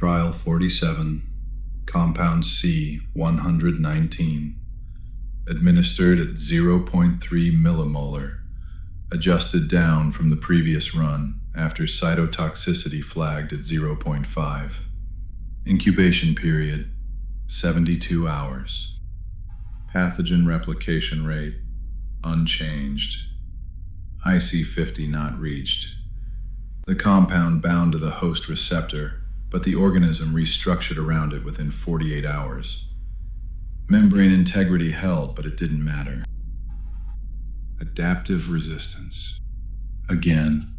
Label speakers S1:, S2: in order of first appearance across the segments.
S1: Trial 47, Compound C 119, administered at 0.3 millimolar, adjusted down from the previous run after cytotoxicity flagged at 0.5. Incubation period, 72 hours. Pathogen replication rate, unchanged. IC50 not reached. The compound bound to the host receptor, but the organism restructured around it within 48 hours. Membrane integrity held, but it didn't matter. Adaptive resistance. Again.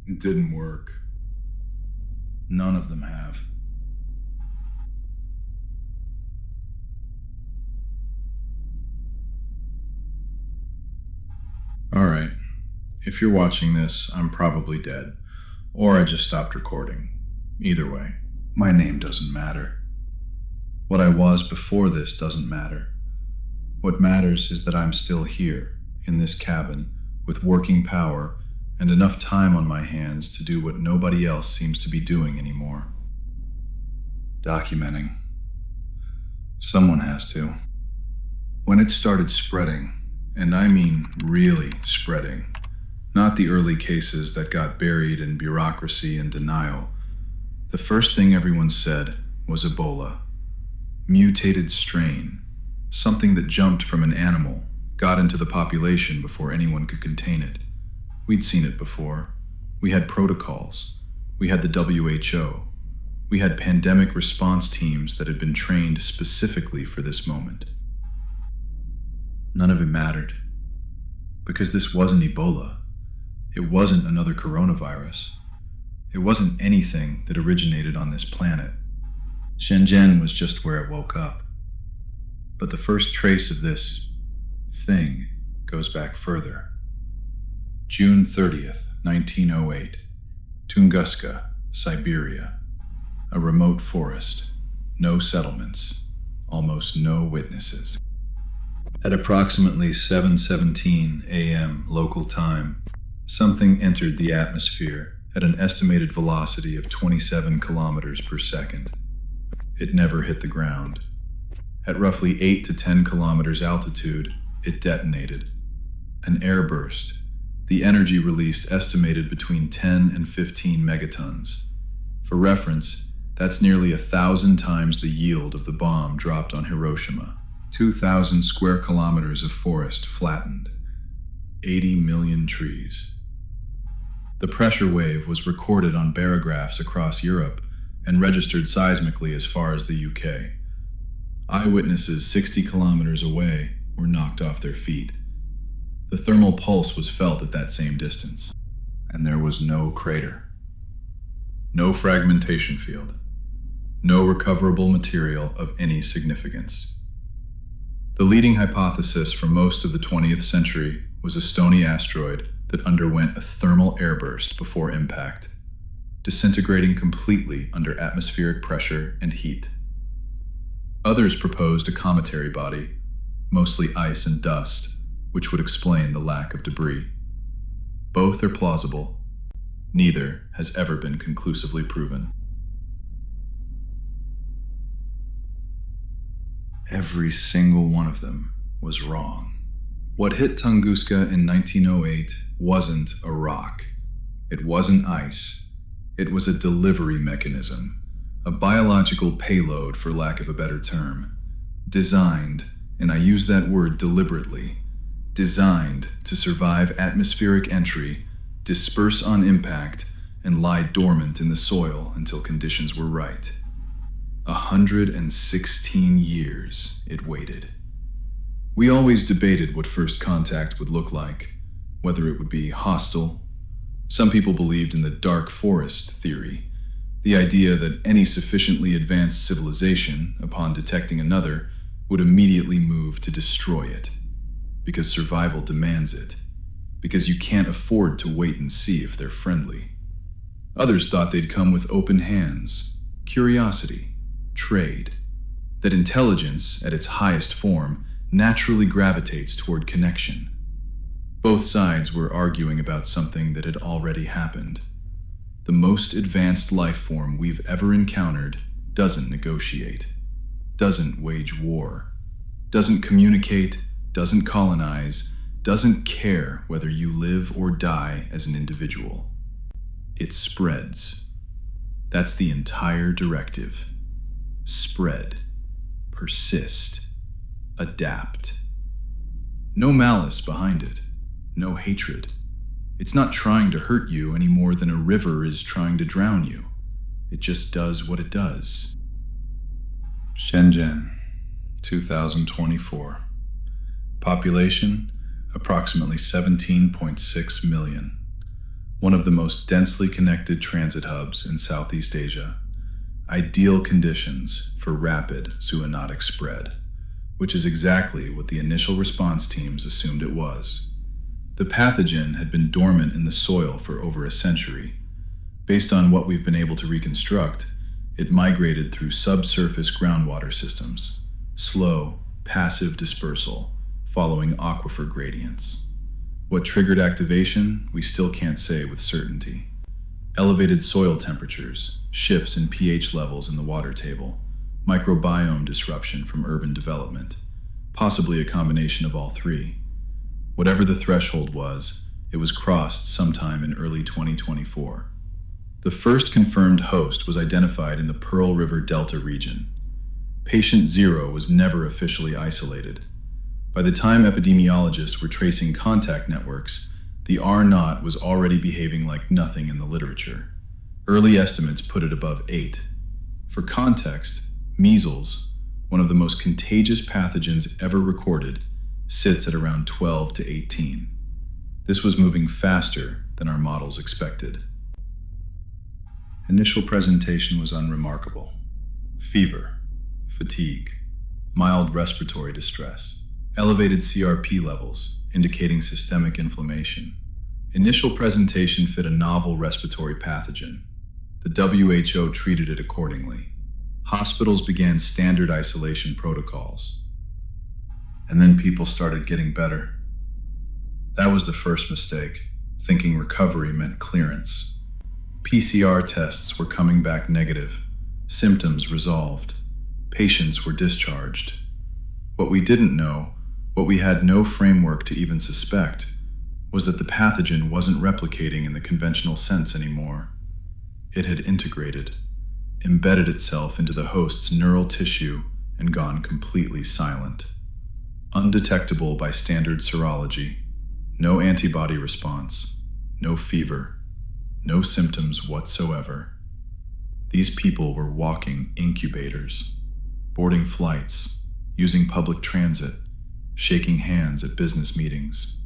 S1: It didn't work. None of them have. Alright, if you're watching this, I'm probably dead. Or I just stopped recording. Either way, my name doesn't matter. What I was before this doesn't matter. What matters is that I'm still here, in this cabin, with working power and enough time on my hands to do what nobody else seems to be doing anymore. Documenting. Someone has to. When it started spreading, and I mean really spreading, not the early cases that got buried in bureaucracy and denial, the first thing everyone said was Ebola. Mutated strain, something that jumped from an animal, got into the population before anyone could contain it. We'd seen it before. We had protocols. We had the WHO. We had pandemic response teams that had been trained specifically for this moment. None of it mattered. Because this wasn't Ebola. It wasn't another coronavirus. It wasn't anything that originated on this planet. Shenzhen was just where it woke up. But the first trace of this thing goes back further. June 30th, 1908, Tunguska, Siberia. A remote forest, no settlements, almost no witnesses. At approximately 7:17 a.m. local time, something entered the atmosphere at an estimated velocity of 27 kilometers per second. It never hit the ground. At roughly 8 to 10 kilometers altitude, it detonated. An airburst, the energy released estimated between 10 and 15 megatons. For reference, that's nearly 1,000 times the yield of the bomb dropped on Hiroshima. 2,000 square kilometers of forest flattened. 80 million trees. The pressure wave was recorded on barographs across Europe and registered seismically as far as the UK. Eyewitnesses 60 kilometers away were knocked off their feet. The thermal pulse was felt at that same distance, and there was no crater. No fragmentation field. No recoverable material of any significance. The leading hypothesis for most of the 20th century was a stony asteroid that underwent a thermal airburst before impact, disintegrating completely under atmospheric pressure and heat. Others proposed a cometary body, mostly ice and dust, which would explain the lack of debris. Both are plausible. Neither has ever been conclusively proven. Every single one of them was wrong. What hit Tunguska in 1908 wasn't a rock. It wasn't ice. It was a delivery mechanism, a biological payload, for lack of a better term, designed, and I use that word deliberately, designed to survive atmospheric entry, disperse on impact, and lie dormant in the soil until conditions were right. 116 years it waited. We always debated what first contact would look like, whether it would be hostile. Some people believed in the dark forest theory, the idea that any sufficiently advanced civilization, upon detecting another, would immediately move to destroy it, because survival demands it, because you can't afford to wait and see if they're friendly. Others thought they'd come with open hands, curiosity, trade, that intelligence, at its highest form, naturally gravitates toward connection. Both sides were arguing about something that had already happened. The most advanced life form we've ever encountered doesn't negotiate, doesn't wage war, doesn't communicate, doesn't colonize, doesn't care whether you live or die as an individual. It spreads. That's the entire directive. Spread, persist, adapt. No malice behind it, no hatred. It's not trying to hurt you any more than a river is trying to drown you. It just does what it does. Shenzhen, 2024. Population, approximately 17.6 million. One of the most densely connected transit hubs in Southeast Asia. Ideal conditions for rapid zoonotic spread, which is exactly what the initial response teams assumed it was. The pathogen had been dormant in the soil for over a century. Based on what we've been able to reconstruct, it migrated through subsurface groundwater systems, slow, passive dispersal, following aquifer gradients. What triggered activation, we still can't say with certainty. Elevated soil temperatures, shifts in pH levels in the water table, microbiome disruption from urban development, possibly a combination of all three. Whatever the threshold was, it was crossed sometime in early 2024. The first confirmed host was identified in the Pearl River Delta region. Patient 0 was never officially isolated. By the time epidemiologists were tracing contact networks, the R0 was already behaving like nothing in the literature. Early estimates put it above 8. For context, measles, one of the most contagious pathogens ever recorded, sits at around 12 to 18. This was moving faster than our models expected. Initial presentation was unremarkable. Fever, fatigue, mild respiratory distress, elevated CRP levels, indicating systemic inflammation. Initial presentation fit a novel respiratory pathogen. The WHO treated it accordingly. Hospitals began standard isolation protocols. And then people started getting better. That was the first mistake, thinking recovery meant clearance. PCR tests were coming back negative, symptoms resolved, patients were discharged. What we didn't know, what we had no framework to even suspect, was that the pathogen wasn't replicating in the conventional sense anymore. It had integrated, embedded itself into the host's neural tissue, and gone completely silent. Undetectable by standard serology, no antibody response, no fever, no symptoms whatsoever. These people were walking incubators, boarding flights, using public transit, shaking hands at business meetings.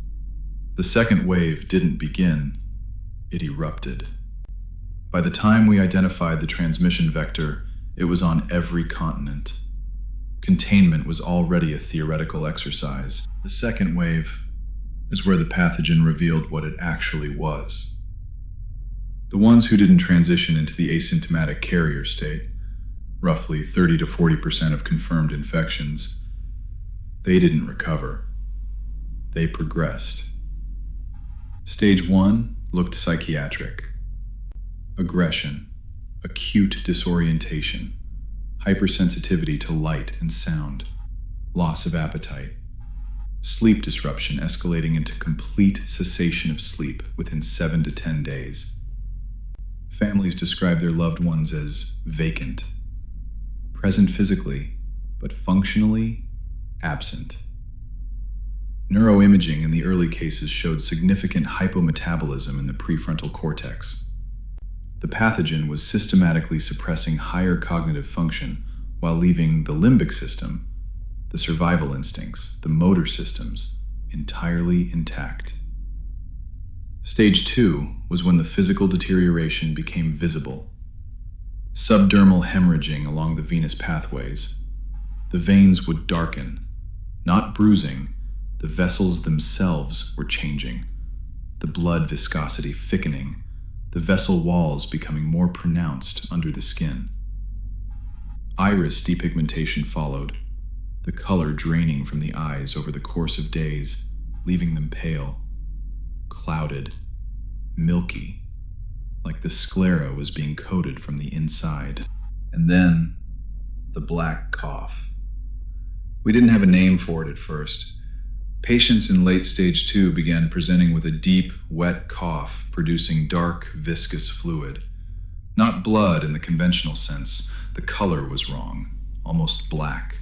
S1: The second wave didn't begin, it erupted. By the time we identified the transmission vector, it was on every continent. Containment was already a theoretical exercise. The second wave is where the pathogen revealed what it actually was. The ones who didn't transition into the asymptomatic carrier state, roughly 30 to 40% of confirmed infections, they didn't recover. They progressed. Stage 1 looked psychiatric. Aggression, acute disorientation, hypersensitivity to light and sound, loss of appetite, sleep disruption escalating into complete cessation of sleep within 7 to 10 days. Families describe their loved ones as vacant, present physically, but functionally absent. Neuroimaging in the early cases showed significant hypometabolism in the prefrontal cortex. The pathogen was systematically suppressing higher cognitive function while leaving the limbic system, the survival instincts, the motor systems, entirely intact. Stage 2 was when the physical deterioration became visible. Subdermal hemorrhaging along the venous pathways. The veins would darken, not bruising, the vessels themselves were changing, the blood viscosity thickening, the vessel walls becoming more pronounced under the skin. Iris depigmentation followed, the color draining from the eyes over the course of days, leaving them pale, clouded, milky, like the sclera was being coated from the inside. And then, the black cough. We didn't have a name for it at first. Patients in late stage 2 began presenting with a deep, wet cough, producing dark, viscous fluid. Not blood in the conventional sense. The color was wrong, almost black.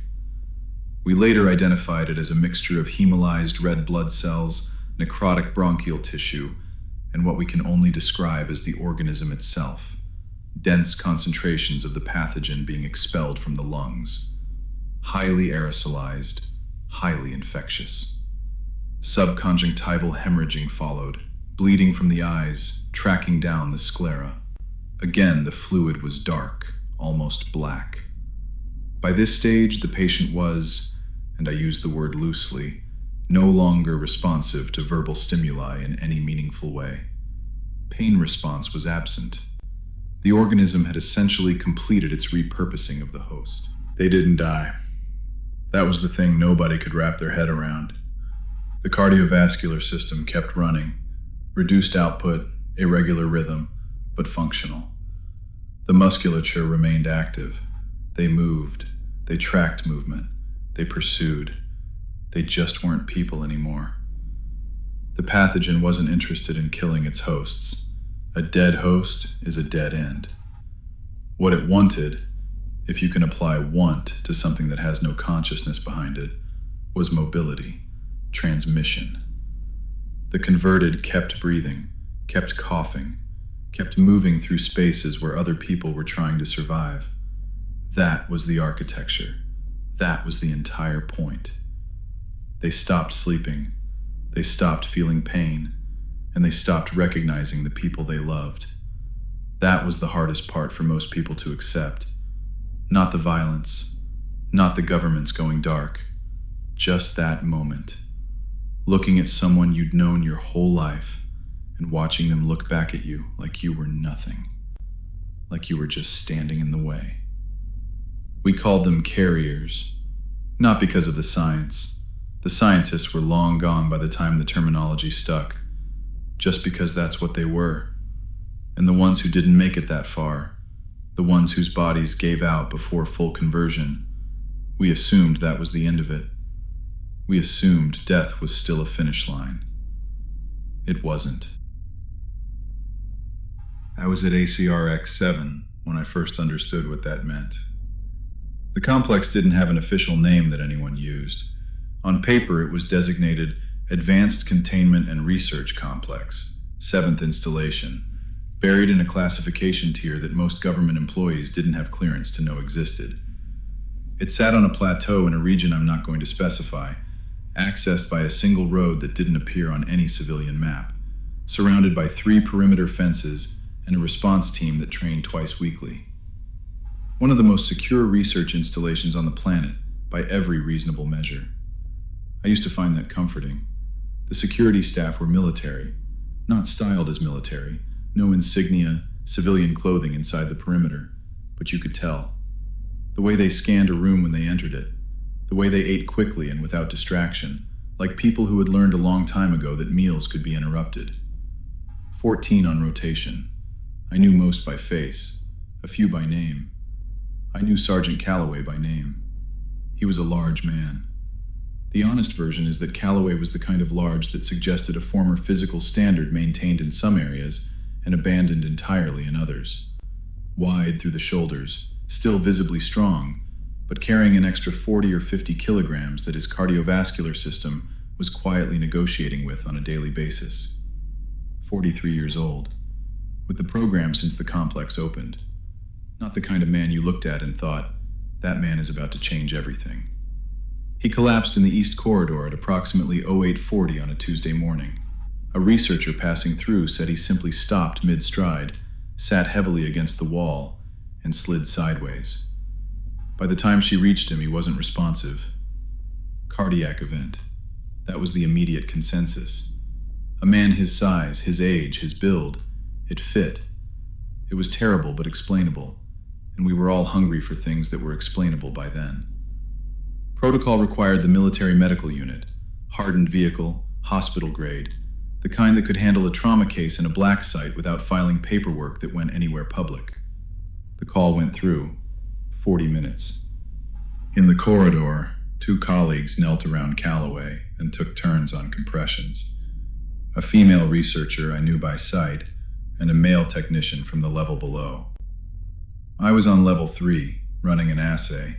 S1: We later identified it as a mixture of hemolyzed red blood cells, necrotic bronchial tissue, and what we can only describe as the organism itself, dense concentrations of the pathogen being expelled from the lungs. Highly aerosolized, highly infectious. Subconjunctival hemorrhaging followed, bleeding from the eyes, tracking down the sclera. Again, the fluid was dark, almost black. By this stage, the patient was, and I use the word loosely, no longer responsive to verbal stimuli in any meaningful way. Pain response was absent. The organism had essentially completed its repurposing of the host. They didn't die. That was the thing nobody could wrap their head around. The cardiovascular system kept running, reduced output, irregular rhythm, but functional. The musculature remained active. They moved. They tracked movement. They pursued. They just weren't people anymore. The pathogen wasn't interested in killing its hosts. A dead host is a dead end. What it wanted, if you can apply want to something that has no consciousness behind it, was mobility, transmission. The converted kept breathing, kept coughing, kept moving through spaces where other people were trying to survive. That was the architecture. That was the entire point. They stopped sleeping. They stopped feeling pain. And they stopped recognizing the people they loved. That was the hardest part for most people to accept. Not the violence, not the governments going dark. Just that moment. Looking at someone you'd known your whole life and watching them look back at you like you were nothing. Like you were just standing in the way. We called them carriers, not because of the science. The scientists were long gone by the time the terminology stuck, just because that's what they were. And the ones who didn't make it that far, the ones whose bodies gave out before full conversion, we assumed that was the end of it. We assumed death was still a finish line. It wasn't. I was at AcrX7 when I first understood what that meant. The complex didn't have an official name that anyone used. On paper, it was designated Advanced Containment and Research Complex, 7th installation, buried in a classification tier that most government employees didn't have clearance to know existed. It sat on a plateau in a region I'm not going to specify, accessed by a single road that didn't appear on any civilian map, surrounded by 3 perimeter fences and a response team that trained twice weekly. One of the most secure research installations on the planet, by every reasonable measure. I used to find that comforting. The security staff were military, not styled as military, no insignia, civilian clothing inside the perimeter, but you could tell. The way they scanned a room when they entered it, the way they ate quickly and without distraction, like people who had learned a long time ago that meals could be interrupted. 14 on rotation. I knew most by face, a few by name. I knew Sergeant Calloway by name. He was a large man. The honest version is that Calloway was the kind of large that suggested a former physical standard maintained in some areas and abandoned entirely in others. Wide through the shoulders, still visibly strong, but carrying an extra 40 or 50 kilograms that his cardiovascular system was quietly negotiating with on a daily basis. 43 years old, with the program since the complex opened. Not the kind of man you looked at and thought, that man is about to change everything. He collapsed in the East Corridor at approximately 0840 on a Tuesday morning. A researcher passing through said he simply stopped mid-stride, sat heavily against the wall, and slid sideways. By the time she reached him, he wasn't responsive. Cardiac event. That was the immediate consensus. A man his size, his age, his build. It fit. It was terrible but explainable, and we were all hungry for things that were explainable by then. Protocol required the military medical unit, hardened vehicle, hospital grade, The kind that could handle a trauma case in a black site without filing paperwork that went anywhere public. The call went through. 40 minutes. In the corridor, 2 colleagues knelt around Calloway and took turns on compressions. A female researcher I knew by sight, and a male technician from the level below. I was on level 3, running an assay,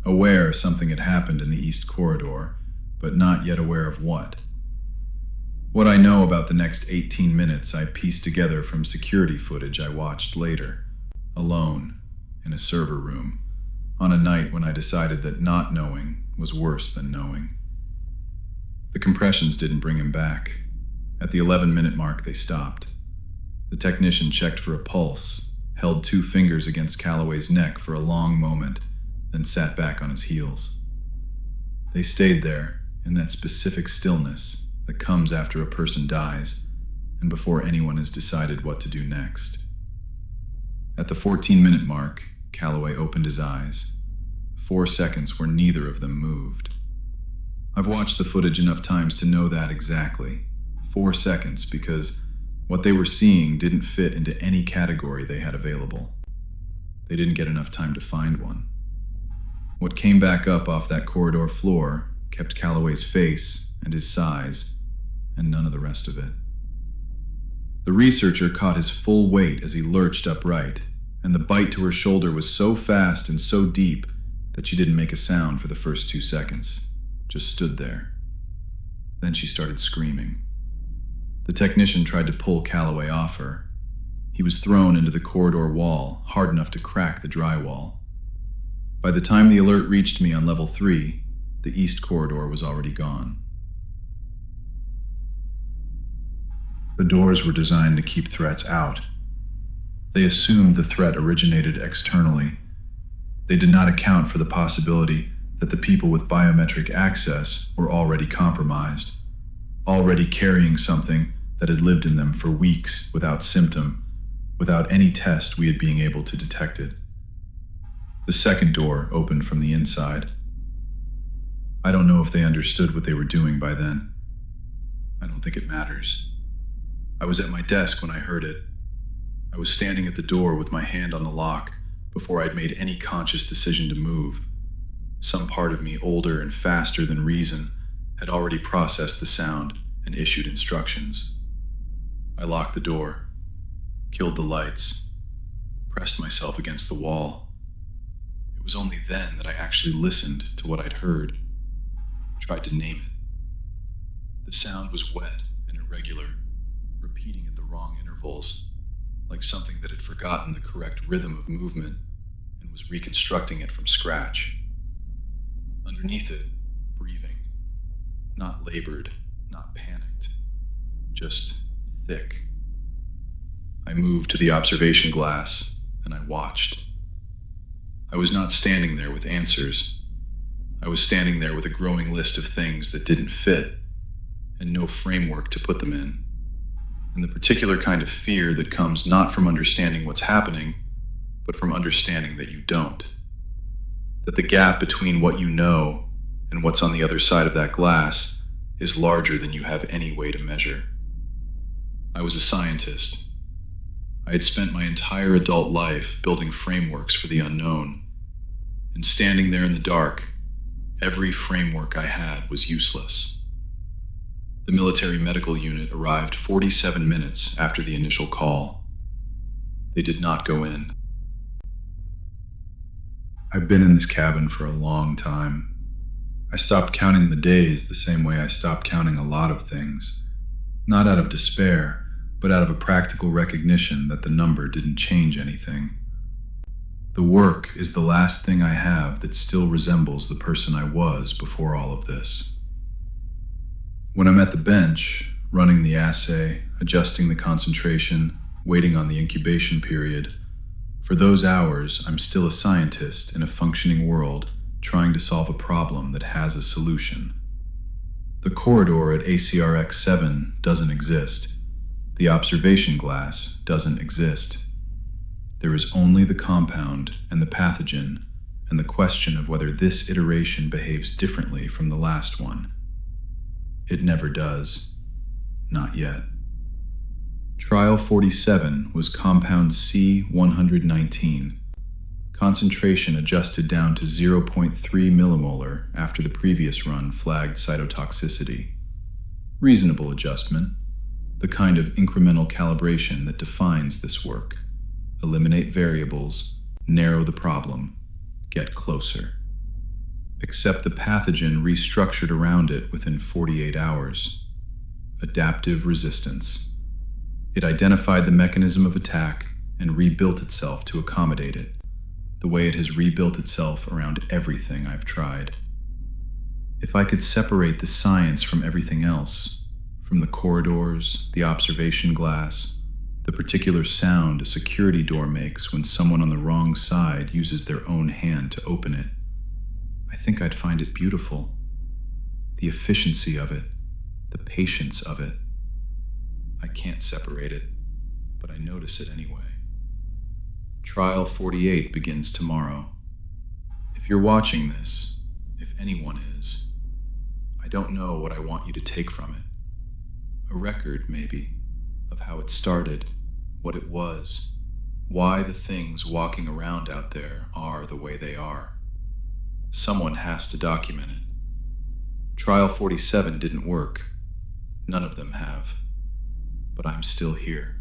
S1: aware something had happened in the East Corridor, but not yet aware of what. What I know about the next 18 minutes I pieced together from security footage I watched later, alone, in a server room, on a night when I decided that not knowing was worse than knowing. The compressions didn't bring him back. At the 11-minute mark, they stopped. The technician checked for a pulse, held 2 fingers against Calloway's neck for a long moment, then sat back on his heels. They stayed there, in that specific stillness that comes after a person dies, and before anyone has decided what to do next. At the 14-minute mark, Calloway opened his eyes. 4 seconds where neither of them moved. I've watched the footage enough times to know that exactly. 4 seconds, because what they were seeing didn't fit into any category they had available. They didn't get enough time to find one. What came back up off that corridor floor kept Calloway's face and his size, and none of the rest of it. The researcher caught his full weight as he lurched upright, and the bite to her shoulder was so fast and so deep that she didn't make a sound for the first 2 seconds, just stood there. Then she started screaming. The technician tried to pull Calloway off her. He was thrown into the corridor wall, hard enough to crack the drywall. By the time the alert reached me on level 3, the East Corridor was already gone. The doors were designed to keep threats out. They assumed the threat originated externally. They did not account for the possibility that the people with biometric access were already compromised, already carrying something that had lived in them for weeks without symptom, without any test we had been able to detect it. The second door opened from the inside. I don't know if they understood what they were doing by then. I don't think it matters. I was at my desk when I heard it. I was standing at the door with my hand on the lock before I'd made any conscious decision to move. Some part of me, older and faster than reason, had already processed the sound and issued instructions. I locked the door, killed the lights, pressed myself against the wall. It was only then that I actually listened to what I'd heard, tried to name it. The sound was wet and irregular, repeating at the wrong intervals, like something that had forgotten the correct rhythm of movement and was reconstructing it from scratch. Underneath it, breathing, not labored, not panicked, just thick. I moved to the observation glass and I watched. I was not standing there with answers. I was standing there with a growing list of things that didn't fit and no framework to put them in. And the particular kind of fear that comes not from understanding what's happening, but from understanding that you don't. That the gap between what you know and what's on the other side of that glass is larger than you have any way to measure. I was a scientist. I had spent my entire adult life building frameworks for the unknown, and standing there in the dark, every framework I had was useless. The military medical unit arrived 47 minutes after the initial call. They did not go in. I've been in this cabin for a long time. I stopped counting the days the same way I stopped counting a lot of things. Not out of despair, but out of a practical recognition that the number didn't change anything. The work is the last thing I have that still resembles the person I was before all of this. When I'm at the bench, running the assay, adjusting the concentration, waiting on the incubation period, for those hours, I'm still a scientist in a functioning world trying to solve a problem that has a solution. The corridor at ACRX-7 doesn't exist. The observation glass doesn't exist. There is only the compound and the pathogen and the question of whether this iteration behaves differently from the last one. It never does. Not yet. Trial 47 was compound C119. Concentration adjusted down to 0.3 millimolar after the previous run flagged cytotoxicity. Reasonable adjustment, the kind of incremental calibration that defines this work. Eliminate variables, narrow the problem, get closer. Except the pathogen restructured around it within 48 hours. Adaptive resistance. It identified the mechanism of attack and rebuilt itself to accommodate it, the way it has rebuilt itself around everything I've tried. If I could separate the science from everything else, from the corridors, the observation glass, the particular sound a security door makes when someone on the wrong side uses their own hand to open it, I think I'd find it beautiful. The efficiency of it, the patience of it. I can't separate it, but I notice it anyway. Trial 48 begins tomorrow. If you're watching this, if anyone is, I don't know what I want you to take from it. A record, maybe, of how it started, what it was, why the things walking around out there are the way they are. Someone has to document it. Trial 47 didn't work. None of them have. But I'm still here.